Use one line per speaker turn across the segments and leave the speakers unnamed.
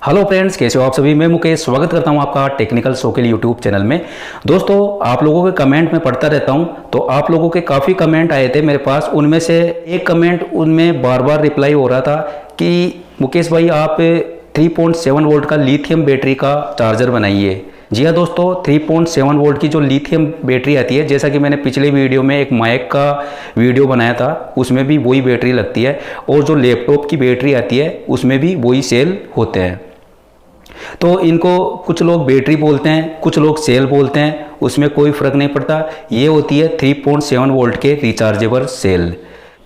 Hello friends, कैसे हो आप सभी। मैं मुकेश स्वागत करता हूं आपका टेक्निकल सोकेल यूट्यूब चैनल में। दोस्तों, आप लोगों के कमेंट में पढ़ता रहता हूं, तो आप लोगों के काफ़ी कमेंट आए थे मेरे पास। उनमें से एक कमेंट उनमें बार बार रिप्लाई हो रहा था कि मुकेश भाई आप 3.7 वोल्ट का लिथियम बैटरी का चार्जर बनाइए। जी हाँ दोस्तों, 3.7 वोल्ट की जो लिथियम बैटरी आती है, जैसा कि मैंने पिछले वीडियो में एक माइक का वीडियो बनाया था, उसमें भी वही बैटरी लगती है। और जो लैपटॉप की बैटरी आती है उसमें भी वही सेल होते हैं। तो इनको कुछ लोग बैटरी बोलते हैं, कुछ लोग सेल बोलते हैं, उसमें कोई फ़र्क नहीं पड़ता। ये होती है 3.7 वोल्ट के रिचार्जेबल सेल।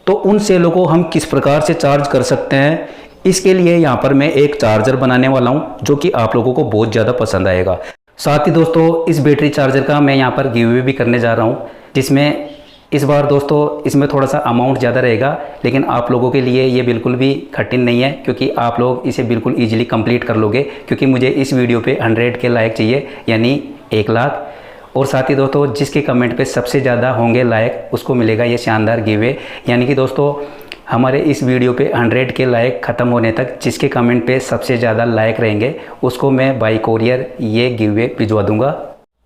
तो उन सेलों को हम किस प्रकार से चार्ज कर सकते हैं, इसके लिए यहाँ पर मैं एक चार्जर बनाने वाला हूँ जो कि आप लोगों को बहुत ज़्यादा पसंद आएगा। साथ ही दोस्तों, इस बैटरी चार्जर का मैं यहाँ पर गिव अवे भी करने जा रहा हूँ, जिसमें इस बार दोस्तों इसमें थोड़ा सा अमाउंट ज़्यादा रहेगा, लेकिन आप लोगों के लिए ये बिल्कुल भी कठिन नहीं है, क्योंकि आप लोग इसे बिल्कुल इजीली कंप्लीट कर लोगे। क्योंकि मुझे इस वीडियो पे 100 के लाइक चाहिए, यानी 1 लाख। और साथ ही दोस्तों, जिसके कमेंट पे सबसे ज़्यादा होंगे लाइक, उसको मिलेगा ये शानदार गिवे। यानी कि दोस्तों, हमारे इस वीडियो पे 100 के लाइक ख़त्म होने तक जिसके कमेंट पे सबसे ज़्यादा लाइक रहेंगे उसको मैं बाई कोरियर ये गिवे भिजवा दूंगा।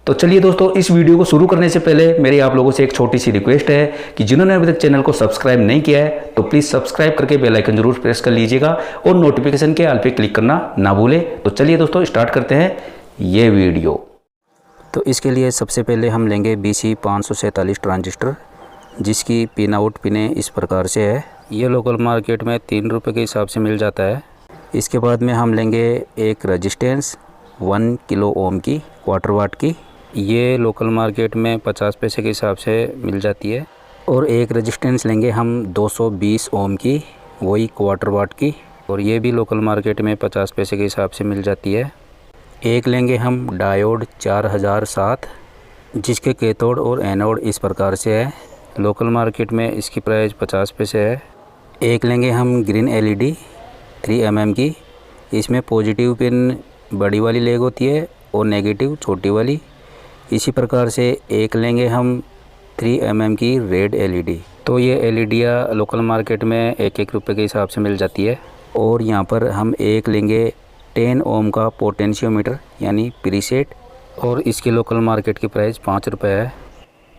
तो चलिए दोस्तों, इस वीडियो को शुरू करने से पहले मेरी आप लोगों से एक छोटी सी रिक्वेस्ट है कि जिन्होंने अभी तक चैनल को सब्सक्राइब नहीं किया है तो प्लीज़ सब्सक्राइब करके बेल आइकन जरूर प्रेस कर लीजिएगा और नोटिफिकेशन के ऑल पे क्लिक करना ना भूलें। तो चलिए दोस्तों, स्टार्ट करते हैं ये वीडियो। तो इसके लिए सबसे पहले हम लेंगे BC547 ट्रांजिस्टर, जिसकी पिन आउट पिनें इस प्रकार से है। ये लोकल मार्केट में 3 रुपये के हिसाब से मिल जाता है। इसके बाद में हम लेंगे एक रजिस्टेंस 1 किलो ओम की, क्वार्टर वाट की। ये लोकल मार्केट में 50 पैसे के हिसाब से मिल जाती है। और एक रजिस्टेंस लेंगे हम 220 ओम की, वही क्वार्टर वाट की, और ये भी लोकल मार्केट में 50 पैसे के हिसाब से मिल जाती है। एक लेंगे हम डायोड 4007, जिसके कैथोड और एनोड इस प्रकार से है। लोकल मार्केट में इसकी प्राइस 50 पैसे है। एक लेंगे हम ग्रीन LED 3 mm की। इसमें पॉजिटिव पिन बड़ी वाली लेग होती है और नेगेटिव छोटी वाली। इसी प्रकार से एक लेंगे हम 3 mm की रेड LED। तो ये एलईडियाँ लोकल मार्केट में 1-1 रुपये के हिसाब से मिल जाती है। और यहाँ पर हम एक लेंगे 10 ओम का पोटेंशियोमीटर, यानी प्रीसेट, और इसके लोकल मार्केट की प्राइस 5 रुपये है।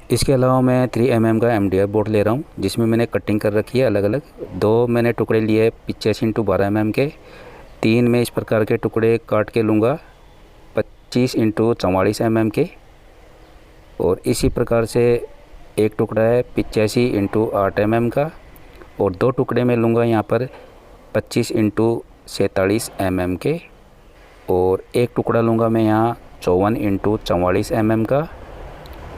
इसके अलावा मैं 3 mm का MDF बोर्ड ले रहा हूँ, जिसमें मैंने कटिंग कर रखी है अलग अलग। 2 मैंने टुकड़े लिए 85 × 12 mm के। 3 में इस प्रकार के टुकड़े काट के लूँगा 25 × 44 mm के। और इसी प्रकार से एक टुकड़ा है 85 × 8 mm का। और 2 टुकड़े में लूँगा यहाँ पर 25 × 47 mm के। और एक टुकड़ा लूँगा मैं यहाँ 54 × 44 mm का।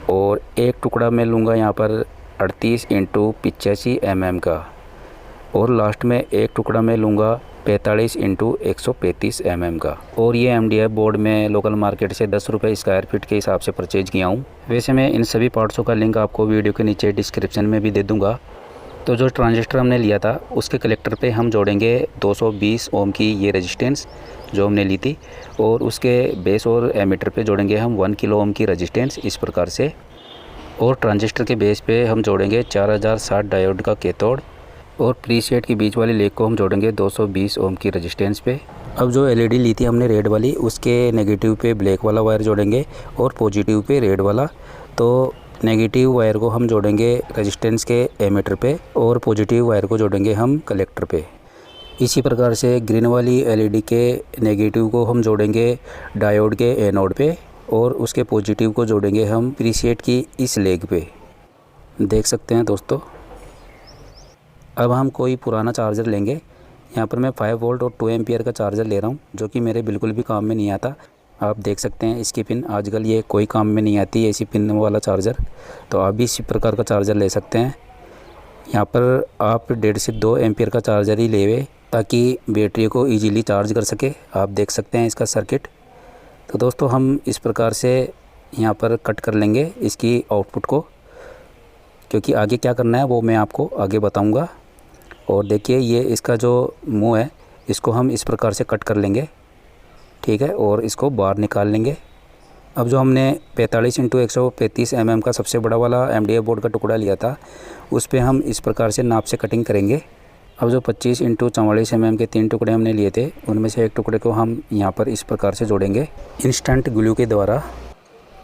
और एक टुकड़ा मैं लूँगा यहाँ पर 38 × 85 mm का। और लास्ट में एक टुकड़ा मैं लूँगा 45 × 135 mm का। और ये MDF बोर्ड में लोकल मार्केट से 10 रुपये स्क्वायर फीट के हिसाब से परचेज किया हूँ। वैसे मैं इन सभी पार्ट्सों का लिंक आपको वीडियो के नीचे डिस्क्रिप्शन में भी दे दूँगा। तो जो ट्रांजिस्टर हमने लिया था उसके कलेक्टर पे हम जोड़ेंगे 220 ओम की ये रेजिस्टेंस जो हमने ली थी, और उसके बेस और एमीटर पे जोड़ेंगे हम 1 किलो ओम की रेजिस्टेंस इस प्रकार से। और ट्रांजिस्टर के बेस पे हम जोड़ेंगे 4060 डायोड का कैथोड, और प्रीसेट की बीच वाली लेग को हम जोड़ेंगे 220 ओम की रेजिस्टेंस पे। अब जो LED ली थी हमने रेड वाली, उसके नेगेटिव पे ब्लैक वाला वायर जोड़ेंगे और पॉजिटिव पे रेड वाला। तो नेगेटिव वायर को हम जोड़ेंगे रेजिस्टेंस के एमीटर पे, और पॉजिटिव वायर को जोड़ेंगे हम कलेक्टर पे। इसी प्रकार से ग्रीन वाली LED के नेगेटिव को हम जोड़ेंगे डायोड के एनोड पे, और उसके पॉजिटिव को जोड़ेंगे हम प्रीसेट की इस लेग पे। देख सकते हैं दोस्तों। अब हम कोई पुराना चार्जर लेंगे। यहाँ पर मैं 5 वोल्ट और 2 एम्पियर का चार्जर ले रहा हूँ, जो कि मेरे बिल्कुल भी काम में नहीं आता। आप देख सकते हैं इसकी पिन, आजकल ये कोई काम में नहीं आती है ऐसी पिन वाला चार्जर। तो आप भी इसी प्रकार का चार्जर ले सकते हैं। यहाँ पर आप 1.5 से 2 एम्पियर का चार्जर ही लेवे, ताकि बैटरी को ईजीली चार्ज कर सके। आप देख सकते हैं इसका सर्किट। तो दोस्तों, हम इस प्रकार से यहाँ पर कट कर लेंगे इसकी आउटपुट को, क्योंकि आगे क्या करना है वो मैं आपको आगे बताऊँगा। और देखिए, ये इसका जो मुंह है इसको हम इस प्रकार से कट कर लेंगे, ठीक है, और इसको बाहर निकाल लेंगे। अब जो हमने 45 × 135 mm का सबसे बड़ा वाला MDF बोर्ड का टुकड़ा लिया था, उस पे हम इस प्रकार से नाप से कटिंग करेंगे। अब जो 25 × 44 mm के 3 टुकड़े हमने लिए थे, उनमें से एक टुकड़े को हम यहाँ पर इस प्रकार से जोड़ेंगे इंस्टेंट ग्लू के द्वारा,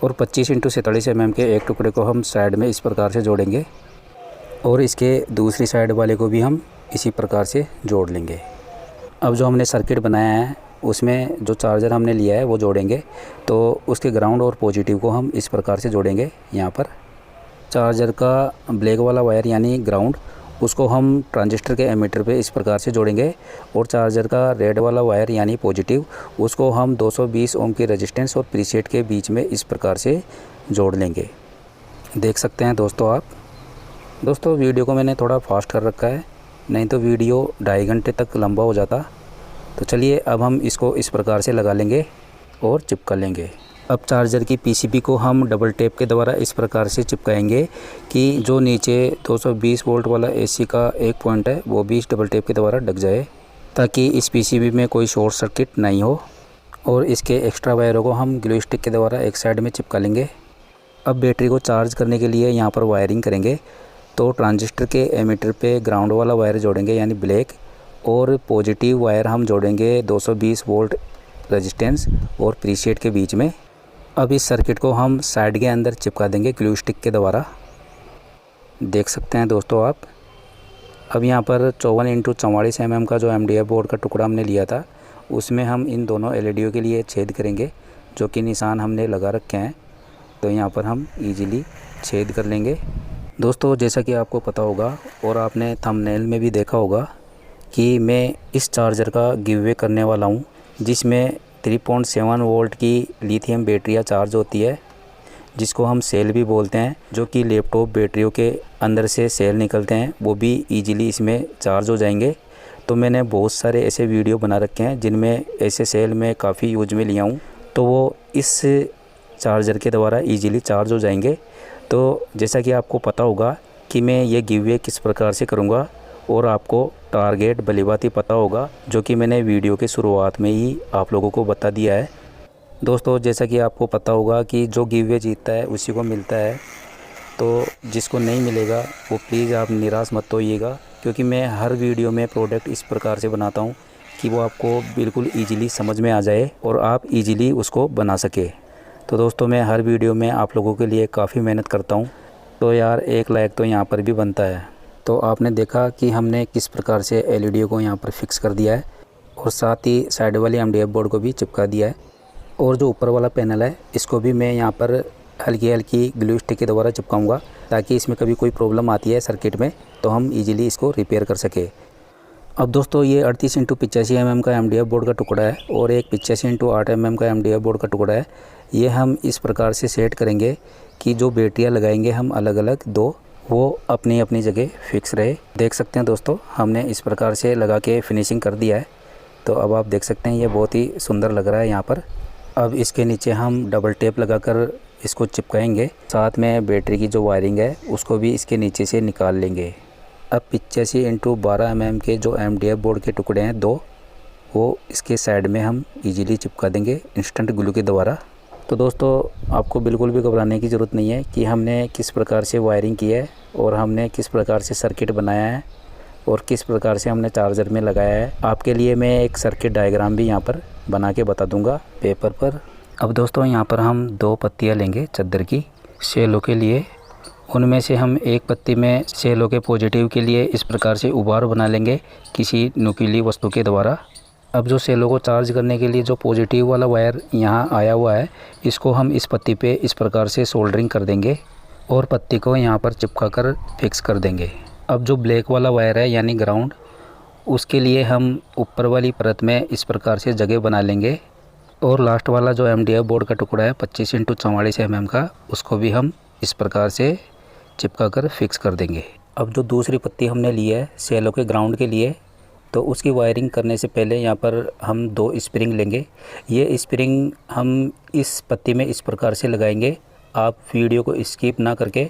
और 25 × 47 mm के एक टुकड़े को हम साइड में इस प्रकार से जोड़ेंगे, और इसके दूसरी साइड वाले को भी हम इसी प्रकार से जोड़ लेंगे। अब जो हमने सर्किट बनाया है उसमें जो चार्जर हमने लिया है वो जोड़ेंगे, तो उसके ग्राउंड और पॉजिटिव को हम इस प्रकार से जोड़ेंगे। यहाँ पर चार्जर का ब्लैक वाला वायर यानी ग्राउंड, उसको हम ट्रांजिस्टर के एमीटर पे इस प्रकार से जोड़ेंगे, और चार्जर का रेड वाला वायर यानी पॉजिटिव, उसको हम 220 ओम की रेजिस्टेंस और प्रीसेट के बीच में इस प्रकार से जोड़ लेंगे। देख सकते हैं दोस्तों आप। दोस्तों वीडियो को मैंने थोड़ा फास्ट कर रखा है, नहीं तो वीडियो 2.5 घंटे तक लंबा हो जाता। तो चलिए अब हम इसको इस प्रकार से लगा लेंगे और चिपका लेंगे। अब चार्जर की पीसीबी को हम डबल टेप के द्वारा इस प्रकार से चिपकाएंगे कि जो नीचे 220 वोल्ट वाला एसी का एक पॉइंट है वो भी इस डबल टेप के द्वारा ढक जाए, ताकि इस पीसीबी में कोई शॉर्ट सर्किट नहीं हो। और इसके एक्स्ट्रा वायरों को हम ग्लू स्टिक के द्वारा एक साइड में चिपका लेंगे। अब बैटरी को चार्ज करने के लिए यहाँ पर वायरिंग करेंगे, तो ट्रांजिस्टर के एमीटर पे ग्राउंड वाला वायर जोड़ेंगे यानी ब्लैक, और पॉजिटिव वायर हम जोड़ेंगे 220 वोल्ट रेजिस्टेंस और प्रीसेट के बीच में। अब इस सर्किट को हम साइड के अंदर चिपका देंगे ग्लू स्टिक के द्वारा। देख सकते हैं दोस्तों आप। अब यहाँ पर 54 × 44 mm का जो MDF बोर्ड का टुकड़ा हमने लिया था, उसमें हम इन दोनों एलईडीओ के लिए छेद करेंगे, जो कि निशान हमने लगा रखे हैं। तो यहाँ पर हम इजीली छेद कर लेंगे। दोस्तों जैसा कि आपको पता होगा और आपने थंबनेल में भी देखा होगा कि मैं इस चार्जर का गिव अवे करने वाला हूँ, जिसमें 3.7 वोल्ट की लिथियम बैटरियाँ चार्ज होती है, जिसको हम सेल भी बोलते हैं, जो कि लैपटॉप बैटरियों के अंदर से सेल निकलते हैं, वो भी इजीली इसमें चार्ज हो जाएंगे। तो मैंने बहुत सारे ऐसे वीडियो बना रखे हैं जिनमें ऐसे सेल में काफ़ी यूज में लिया हूँ, तो वो इस चार्जर के द्वारा इजीली चार्ज हो जाएंगे। तो जैसा कि आपको पता होगा कि मैं ये गिव अवे किस प्रकार से करूँगा, और आपको टारगेट भलीभांति पता होगा, जो कि मैंने वीडियो के शुरुआत में ही आप लोगों को बता दिया है। दोस्तों जैसा कि आपको पता होगा कि जो गिव अवे जीतता है उसी को मिलता है, तो जिसको नहीं मिलेगा वो प्लीज़ आप निराश मत होइएगा, क्योंकि मैं हर वीडियो में प्रोडक्ट इस प्रकार से बनाता हूँ कि वो आपको बिल्कुल ईजिली समझ में आ जाए और आप ईजिली उसको बना सके। तो दोस्तों मैं हर वीडियो में आप लोगों के लिए काफ़ी मेहनत करता हूँ, तो यार एक लाइक तो यहाँ पर भी बनता है। तो आपने देखा कि हमने किस प्रकार से एलईडी को यहाँ पर फिक्स कर दिया है, और साथ ही साइड वाली MDF बोर्ड को भी चिपका दिया है, और जो ऊपर वाला पैनल है इसको भी मैं यहाँ पर हल्की हल्की ग्लू स्टिक के द्वारा चिपकाऊंगा, ताकि इसमें कभी कोई प्रॉब्लम आती है सर्किट में तो हम इजीली इसको रिपेयर कर सके। अब दोस्तों ये 38 × 85 mm का MDF बोर्ड का टुकड़ा है, और एक 85 × 8 mm का MDF बोर्ड का टुकड़ा है। ये हम इस प्रकार से सेट करेंगे कि जो बैटरियाँ लगाएंगे हम अलग अलग दो, वो अपनी अपनी जगह फिक्स रहे। देख सकते हैं दोस्तों हमने इस प्रकार से लगा के फिनिशिंग कर दिया है। तो अब आप देख सकते हैं ये बहुत ही सुंदर लग रहा है यहाँ पर। अब इसके नीचे हम डबल टेप लगाकर इसको चिपकाएंगे, साथ में बैटरी की जो वायरिंग है उसको भी इसके नीचे से निकाल लेंगे। अब 85 × 12 mm के जो MDF बोर्ड के टुकड़े हैं दो, वो इसके साइड में हम इजीली चिपका देंगे इंस्टेंट ग्लू के द्वारा। तो दोस्तों आपको बिल्कुल भी घबराने की ज़रूरत नहीं है कि हमने किस प्रकार से वायरिंग की है, और हमने किस प्रकार से सर्किट बनाया है, और किस प्रकार से हमने चार्जर में लगाया है। आपके लिए मैं एक सर्किट डायग्राम भी यहाँ पर बना के बता दूंगा पेपर पर। अब दोस्तों यहाँ पर हम 2 पत्तियाँ लेंगे चादर की सेलों के लिए। उनमें से हम एक पत्ती में सेलों के पॉजिटिव के लिए इस प्रकार से उभार बना लेंगे किसी नुकीली वस्तु के द्वारा। अब जो सेलों को चार्ज करने के लिए जो पॉजिटिव वाला वायर यहाँ आया हुआ है, इसको हम इस पत्ती पे इस प्रकार से सोल्डरिंग कर देंगे, और पत्ती को यहाँ पर चिपका कर फिक्स कर देंगे। अब जो ब्लैक वाला वायर है यानी ग्राउंड, उसके लिए हम ऊपर वाली परत में इस प्रकार से जगह बना लेंगे, और लास्ट वाला जो MDF बोर्ड का टुकड़ा है 25 × 44 mm का, उसको भी हम इस प्रकार से चिपका कर फिक्स कर देंगे। अब जो दूसरी पत्ती हमने ली है सेलों के ग्राउंड के लिए, तो उसकी वायरिंग करने से पहले यहाँ पर हम 2 स्प्रिंग लेंगे। ये स्प्रिंग हम इस पत्ती में इस प्रकार से लगाएंगे। आप वीडियो को स्किप ना करके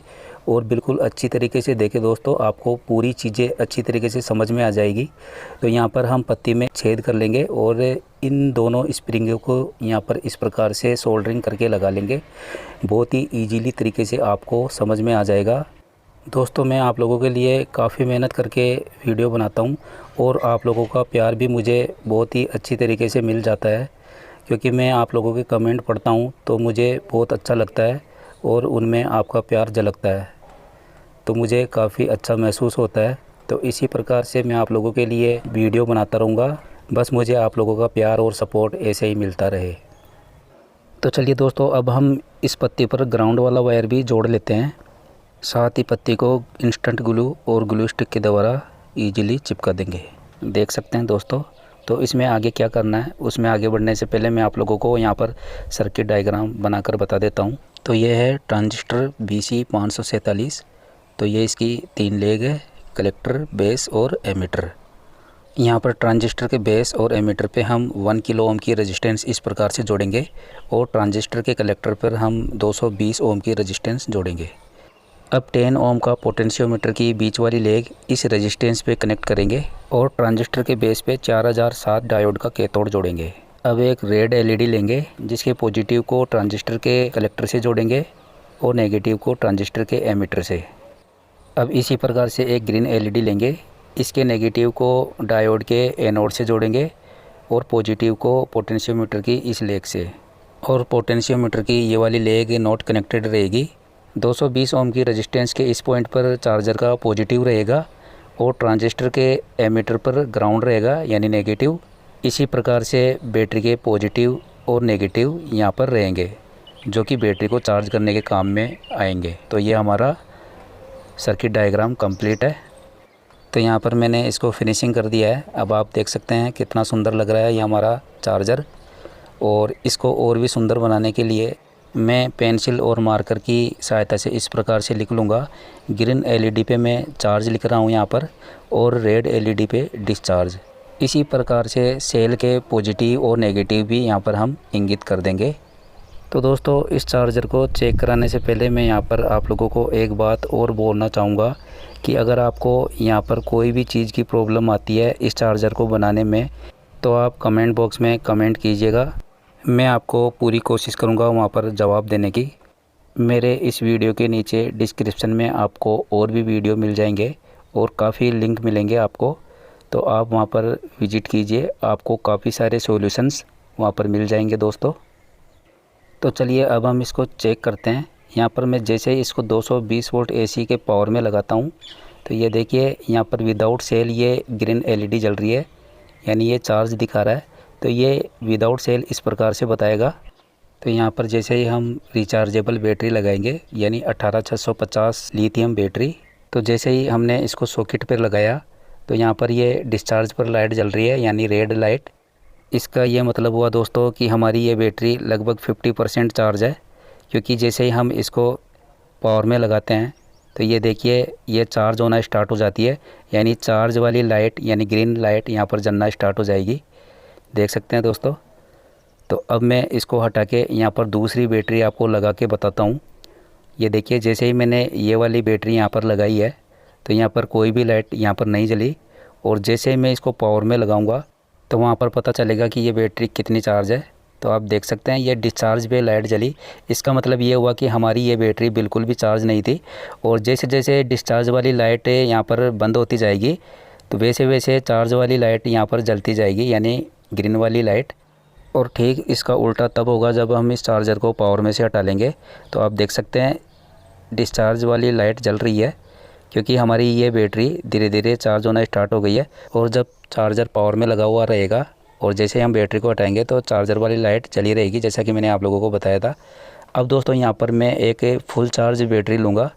और बिल्कुल अच्छी तरीके से देखें दोस्तों, आपको पूरी चीज़ें अच्छी तरीके से समझ में आ जाएगी। तो यहाँ पर हम पत्ती में छेद कर लेंगे और इन दोनों स्प्रिंगों को यहाँ पर इस प्रकार से सोल्डरिंग करके लगा लेंगे। बहुत ही ईजीली तरीके से आपको समझ में आ जाएगा। दोस्तों मैं आप लोगों के लिए काफ़ी मेहनत करके वीडियो बनाता हूं और आप लोगों का प्यार भी मुझे बहुत ही अच्छी तरीके से मिल जाता है, क्योंकि मैं आप लोगों के कमेंट पढ़ता हूं तो मुझे बहुत अच्छा लगता है और उनमें आपका प्यार झलकता है, तो मुझे काफ़ी अच्छा महसूस होता है। तो इसी प्रकार से मैं आप लोगों के लिए वीडियो बनाता रहूँगा, बस मुझे आप लोगों का प्यार और सपोर्ट ऐसे ही मिलता रहे। तो चलिए दोस्तों, अब हम इस पत्ती पर ग्राउंड वाला वायर भी जोड़ लेते हैं, साथ ही पत्ती को इंस्टेंट ग्लू और ग्लू स्टिक के द्वारा इजीली चिपका देंगे। देख सकते हैं दोस्तों। तो इसमें आगे क्या करना है, उसमें आगे बढ़ने से पहले मैं आप लोगों को यहाँ पर सर्किट डायग्राम बनाकर बता देता हूँ। तो ये है ट्रांजिस्टर BC547। तो ये इसकी 3 लेग है, कलेक्टर, बेस और एमीटर। यहाँ पर ट्रांजिस्टर के बेस और एमीटर पे हम 1 किलो ओम की रेजिस्टेंस इस प्रकार से जोड़ेंगे और ट्रांजिस्टर के कलेक्टर पर हम 220 ओम की रेजिस्टेंस जोड़ेंगे। अब 10 ओम का पोटेंशियोमीटर की बीच वाली लेग इस रेजिस्टेंस पे कनेक्ट करेंगे और ट्रांजिस्टर के बेस पे 4007 डायोड का कैथोड जोड़ेंगे। अब एक रेड LED लेंगे जिसके पॉजिटिव को ट्रांजिस्टर के कलेक्टर से जोड़ेंगे और नेगेटिव को ट्रांजिस्टर के एमीटर से। अब इसी प्रकार से एक ग्रीन LED लेंगे, इसके नेगेटिव को डायोड के एनोड से जोड़ेंगे और पॉजिटिव को पोटेंशियोमीटर की इस लेग से। और पोटेंशियोमीटर की ये वाली लेग नॉट कनेक्टेड रहेगी। 220 ओम की रेजिस्टेंस के इस पॉइंट पर चार्जर का पॉजिटिव रहेगा और ट्रांजिस्टर के एमीटर पर ग्राउंड रहेगा यानी नेगेटिव। इसी प्रकार से बैटरी के पॉजिटिव और नेगेटिव यहाँ पर रहेंगे जो कि बैटरी को चार्ज करने के काम में आएंगे। तो ये हमारा सर्किट डायग्राम कंप्लीट है। तो यहाँ पर मैंने इसको फिनिशिंग कर दिया है। अब आप देख सकते हैं कितना सुंदर लग रहा है ये हमारा चार्जर। और इसको और भी सुंदर बनाने के लिए मैं पेंसिल और मार्कर की सहायता से इस प्रकार से लिख लूँगा। ग्रीन LED पे मैं चार्ज लिख रहा हूँ यहाँ पर और रेड LED पे डिस्चार्ज। इसी प्रकार से सेल के पॉजिटिव और नेगेटिव भी यहाँ पर हम इंगित कर देंगे। तो दोस्तों, इस चार्जर को चेक कराने से पहले मैं यहाँ पर आप लोगों को एक बात और बोलना चाहूँगा कि अगर आपको यहाँ पर कोई भी चीज़ की प्रॉब्लम आती है इस चार्जर को बनाने में, तो आप कमेंट बॉक्स में कमेंट कीजिएगा। मैं आपको पूरी कोशिश करूँगा वहाँ पर जवाब देने की। मेरे इस वीडियो के नीचे डिस्क्रिप्शन में आपको और भी वीडियो मिल जाएंगे और काफ़ी लिंक मिलेंगे आपको, तो आप वहाँ पर विज़िट कीजिए, आपको काफ़ी सारे सॉल्यूशंस वहाँ पर मिल जाएंगे दोस्तों। तो चलिए अब हम इसको चेक करते हैं। यहाँ पर मैं जैसे ही इसको 220 वोल्ट AC के पावर में लगाता हूँ तो ये देखिए यहाँ पर विदाउट सेल ये ग्रीन LED जल रही है, यानी ये चार्ज दिखा रहा है। तो ये विदाउट सेल इस प्रकार से बताएगा। तो यहाँ पर जैसे ही हम रिचार्जेबल बैटरी लगाएंगे यानी 18650 लिथियम बैटरी, तो जैसे ही हमने इसको सॉकेट पर लगाया तो यहाँ पर ये डिस्चार्ज पर लाइट जल रही है यानी रेड लाइट। इसका ये मतलब हुआ दोस्तों कि हमारी ये बैटरी लगभग 50% चार्ज है, क्योंकि जैसे ही हम इसको पावर में लगाते हैं तो ये देखिए ये चार्ज होना स्टार्ट हो जाती है, यानी चार्ज वाली लाइट यानी ग्रीन लाइट यहाँ पर जलना स्टार्ट हो जाएगी। देख सकते हैं दोस्तों। तो अब मैं इसको हटा के यहाँ पर दूसरी बैटरी आपको लगा के बताता हूँ। ये देखिए जैसे ही मैंने ये वाली बैटरी यहाँ पर लगाई है तो यहाँ पर कोई भी लाइट यहाँ पर नहीं जली, और जैसे ही मैं इसको पावर में लगाऊंगा तो वहाँ पर पता चलेगा कि ये बैटरी कितनी चार्ज है। तो आप देख सकते हैं ये डिस्चार्ज पे लाइट जली। इसका मतलब ये हुआ कि हमारी ये बैटरी बिल्कुल भी चार्ज नहीं थी, और जैसे जैसे डिस्चार्ज वाली लाइट यहाँ पर बंद होती जाएगी तो वैसे वैसे चार्ज वाली लाइट यहाँ पर जलती जाएगी यानी ग्रीन वाली लाइट। और ठीक इसका उल्टा तब होगा जब हम इस चार्जर को पावर में से हटा लेंगे। तो आप देख सकते हैं डिस्चार्ज वाली लाइट जल रही है, क्योंकि हमारी ये बैटरी धीरे धीरे चार्ज होना स्टार्ट हो गई है। और जब चार्जर पावर में लगा हुआ रहेगा और जैसे हम बैटरी को हटाएंगे तो चार्जर वाली लाइट चली रहेगी, जैसा कि मैंने आप लोगों को बताया था। अब दोस्तों यहाँ पर मैं एक फुल चार्ज बैटरी लूँगा।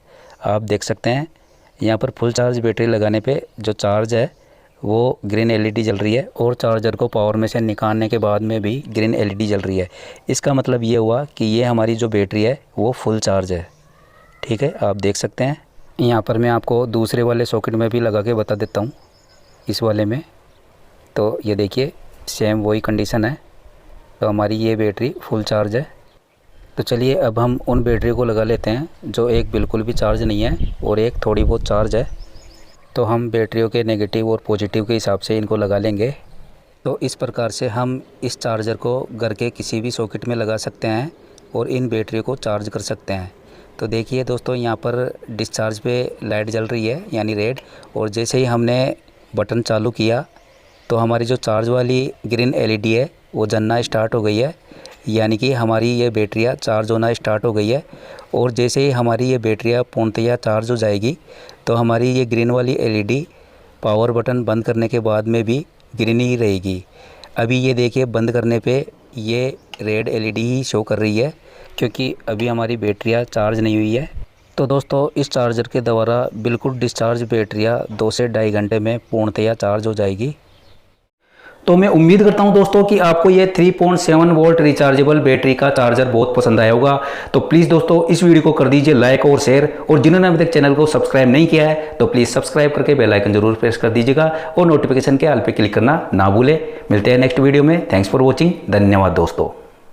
आप देख सकते हैं यहाँ पर फुल चार्ज बैटरी लगाने पे जो चार्ज है वो ग्रीन LED जल रही है, और चार्जर को पावर में से निकालने के बाद में भी ग्रीन LED जल रही है। इसका मतलब ये हुआ कि ये हमारी जो बैटरी है वो फुल चार्ज है। ठीक है, आप देख सकते हैं। यहाँ पर मैं आपको दूसरे वाले सॉकेट में भी लगा के बता देता हूँ, इस वाले में। तो ये देखिए सेम वही कंडीशन है। तो हमारी ये बैटरी फुल चार्ज है। तो चलिए अब हम उन बैटरी को लगा लेते हैं जो एक बिल्कुल भी चार्ज नहीं है और एक थोड़ी बहुत चार्ज है। तो हम बैटरियों के नेगेटिव और पॉजिटिव के हिसाब से इनको लगा लेंगे। तो इस प्रकार से हम इस चार्जर को घर के किसी भी सॉकेट में लगा सकते हैं और इन बैटरी को चार्ज कर सकते हैं।
तो देखिए दोस्तों, यहाँ पर डिस्चार्ज पे लाइट जल रही है यानी रेड, और जैसे ही हमने बटन चालू किया तो हमारी जो चार्ज वाली ग्रीन एलईडी है वो जलना स्टार्ट हो गई है, यानी कि हमारी ये बैटरियाँ चार्ज होना स्टार्ट हो गई है। और जैसे ही हमारी ये बैटरियाँ पूर्णतया चार्ज हो जाएगी तो हमारी ये ग्रीन वाली एलईडी पावर बटन बंद करने के बाद में भी ग्रीन ही रहेगी। अभी ये देखिए, बंद करने पे ये रेड एलईडी ही शो कर रही है, क्योंकि अभी हमारी बैटरियाँ चार्ज नहीं हुई है। तो दोस्तों, इस चार्जर के द्वारा बिल्कुल डिस्चार्ज बैटरियाँ 2 से 2.5 घंटे में पूर्णतया चार्ज हो जाएगी।
तो मैं उम्मीद करता हूं दोस्तों कि आपको ये 3.7 वोल्ट रिचार्जेबल बैटरी का चार्जर बहुत पसंद आया होगा। तो प्लीज़ दोस्तों, इस वीडियो को कर दीजिए लाइक और शेयर, और जिन्होंने अभी तक चैनल को सब्सक्राइब नहीं किया है तो प्लीज़ सब्सक्राइब करके बेल आइकन जरूर प्रेस कर दीजिएगा और नोटिफिकेशन के ऑल पे क्लिक करना ना भूलें। मिलते हैं नेक्स्ट वीडियो में। Thanks for watching. धन्यवाद दोस्तों।